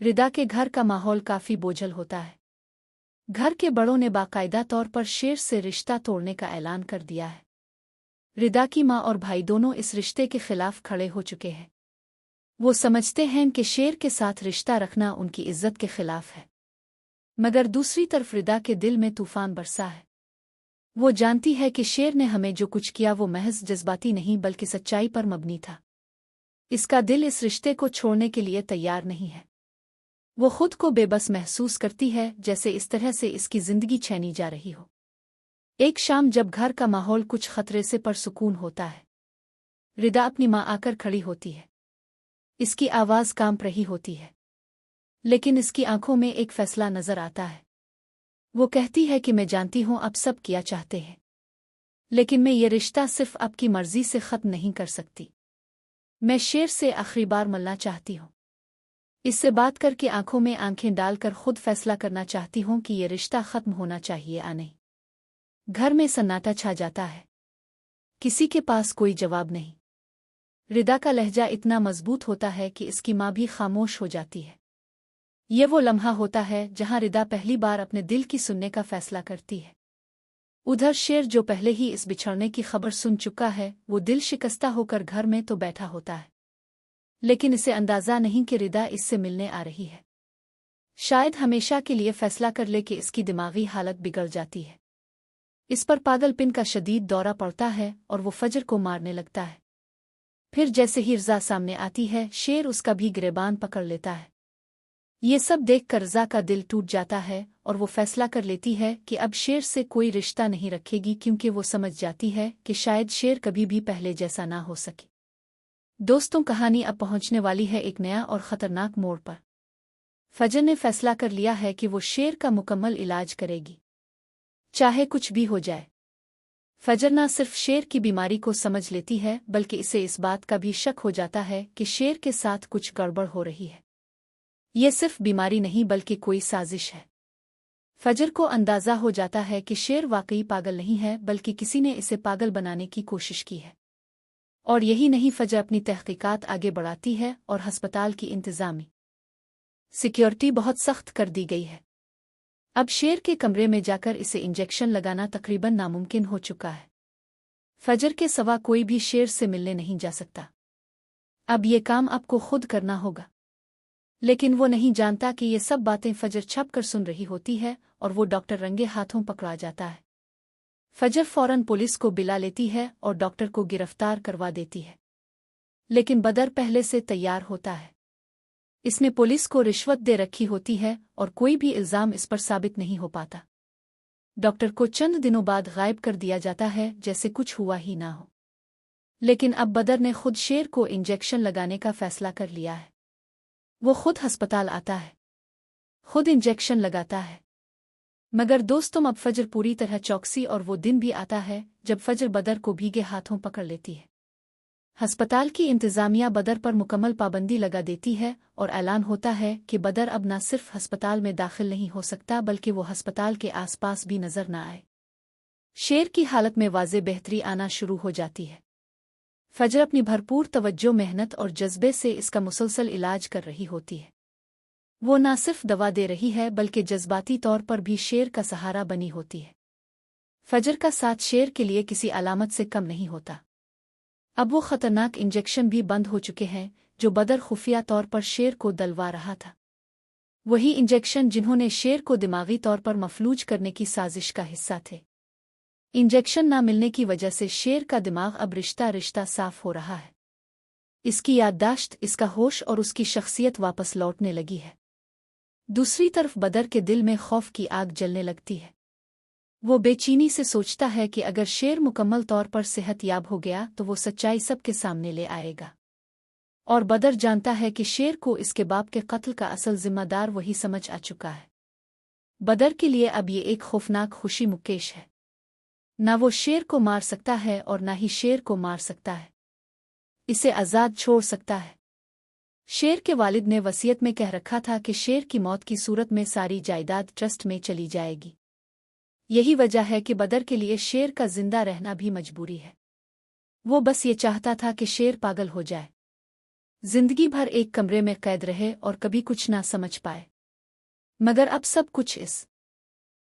रिदा के घर का माहौल काफी बोझल होता है। घर के बड़ों ने बाकायदा तौर पर शेर से रिश्ता तोड़ने का ऐलान कर दिया है। रिदा की माँ और भाई दोनों इस रिश्ते के खिलाफ खड़े हो चुके हैं। वो समझते हैं कि शेर के साथ रिश्ता रखना उनकी इज्जत के खिलाफ है। मगर दूसरी तरफ रिदा के दिल में तूफान बरसा है। वो जानती है कि शेर ने हमें जो कुछ किया वो महज जज्बाती नहीं बल्कि सच्चाई पर मबनी था। इसका दिल इस रिश्ते को छोड़ने के लिए तैयार नहीं है। वो खुद को बेबस महसूस करती है, जैसे इस तरह से इसकी जिंदगी छीनी जा रही हो। एक शाम जब घर का माहौल कुछ खतरे से परसुकून होता है, रिदा अपनी माँ आकर खड़ी होती है। इसकी आवाज़ कांप रही होती है, लेकिन इसकी आंखों में एक फैसला नजर आता है। वो कहती है कि मैं जानती हूँ आप सब क्या चाहते हैं, लेकिन मैं ये रिश्ता सिर्फ आपकी मर्जी से ख़त्म नहीं कर सकती। मैं शेर से आखिरी बार मिलना चाहती हूँ। इससे बात करके आंखों में आंखें डालकर खुद फैसला करना चाहती हूँ कि ये रिश्ता ख़त्म होना चाहिए या नहीं। घर में सन्नाटा छा जाता है। किसी के पास कोई जवाब नहीं। रिदा का लहजा इतना मजबूत होता है कि इसकी माँ भी खामोश हो जाती है। ये वो लम्हा होता है जहाँ रिदा पहली बार अपने दिल की सुनने का फैसला करती है। उधर शेर, जो पहले ही इस बिछड़ने की खबर सुन चुका है, वो दिल शिकस्ता होकर घर में तो बैठा होता है, लेकिन इसे अंदाजा नहीं कि रिदा इससे मिलने आ रही है। शायद हमेशा के लिए फैसला कर ले कि इसकी दिमागी हालत बिगड़ जाती है। इस पर पागलपन का शदीद दौरा पड़ता है और वो फजर को मारने लगता है। फिर जैसे ही रज़ा सामने आती है, शेर उसका भी गिरेबान पकड़ लेता है। ये सब देखकर रज़ा का दिल टूट जाता है और वो फैसला कर लेती है कि अब शेर से कोई रिश्ता नहीं रखेगी, क्योंकि वो समझ जाती है कि शायद शेर कभी भी पहले जैसा ना हो सके। दोस्तों, कहानी अब पहुंचने वाली है एक नया और ख़तरनाक मोड़ पर। फजर ने फैसला कर लिया है कि वो शेर का मुकम्मल इलाज करेगी, चाहे कुछ भी हो जाए। फजर न सिर्फ शेर की बीमारी को समझ लेती है, बल्कि इसे इस बात का भी शक हो जाता है कि शेर के साथ कुछ गड़बड़ हो रही है। ये सिर्फ बीमारी नहीं बल्कि कोई साजिश है। फजर को अंदाज़ा हो जाता है कि शेर वाकई पागल नहीं है, बल्कि किसी ने इसे पागल बनाने की कोशिश की है। और यही नहीं, फजर अपनी तहकीकात आगे बढ़ाती है और अस्पताल की इंतज़ामी सिक्योरिटी बहुत सख्त कर दी गई है। अब शेर के कमरे में जाकर इसे इंजेक्शन लगाना तकरीबन नामुमकिन हो चुका है। फजर के सिवा कोई भी शेर से मिलने नहीं जा सकता। अब ये काम आपको खुद करना होगा। लेकिन वो नहीं जानता कि ये सब बातें फजर छप कर सुन रही होती है और वो डॉक्टर रंगे हाथों पकड़ा जाता है। फजर फौरन पुलिस को बुला लेती है और डॉक्टर को गिरफ्तार करवा देती है। लेकिन बदर पहले से तैयार होता है। इसने पुलिस को रिश्वत दे रखी होती है और कोई भी इल्ज़ाम इस पर साबित नहीं हो पाता। डॉक्टर को चंद दिनों बाद गायब कर दिया जाता है, जैसे कुछ हुआ ही ना हो। लेकिन अब बदर ने खुद शेर को इंजेक्शन लगाने का फैसला कर लिया है। वो खुद अस्पताल आता है, खुद इंजेक्शन लगाता है। मगर दोस्तों, अब फजर पूरी तरह चौकसी, और वो दिन भी आता है जब फजर बदर को भीगे हाथों पकड़ लेती है। अस्पताल की इंतज़ामिया बदर पर मुकम्मल पाबंदी लगा देती है और ऐलान होता है कि बदर अब न सिर्फ अस्पताल में दाखिल नहीं हो सकता, बल्कि वो अस्पताल के आसपास भी नजर न आए। शेर की हालत में वाज़े बेहतरी आना शुरू हो जाती है। फजर अपनी भरपूर तवज्जो, मेहनत और जज्बे से इसका मुसलसल इलाज कर रही होती है। वो न सिर्फ दवा दे रही है बल्कि जज्बाती तौर पर भी शेर का सहारा बनी होती है। फजर का साथ शेर के लिए किसी अलामत से कम नहीं होता। अब वो खतरनाक इंजेक्शन भी बंद हो चुके हैं जो बदर खुफिया तौर पर शेर को दलवा रहा था। वही इंजेक्शन जिन्होंने शेर को दिमागी तौर पर मफलूज करने की साजिश का हिस्सा थे। इंजेक्शन ना मिलने की वजह से शेर का दिमाग अब रिश्ता साफ हो रहा है। इसकी याददाश्त, इसका होश और उसकी शख्सियत वापस लौटने लगी है। दूसरी तरफ बदर के दिल में खौफ की आग जलने लगती है। वो बेचैनी से सोचता है कि अगर शेर मुकम्मल तौर पर सेहतयाब हो गया तो वो सच्चाई सबके सामने ले आएगा। और बदर जानता है कि शेर को इसके बाप के कत्ल का असल जिम्मेदार वही समझ आ चुका है। बदर के लिए अब ये एक खौफनाक खुशी मुकेश है। ना वो शेर को मार सकता है और ना ही शेर को मार सकता है। इसे आज़ाद छोड़ सकता है। शेर के वालिद ने वसीयत में कह रखा था कि शेर की मौत की सूरत में सारी जायदाद ट्रस्ट में चली जाएगी। यही वजह है कि बदर के लिए शेर का जिंदा रहना भी मजबूरी है। वो बस ये चाहता था कि शेर पागल हो जाए। जिंदगी भर एक कमरे में कैद रहे और कभी कुछ ना समझ पाए, मगर अब सब कुछ इस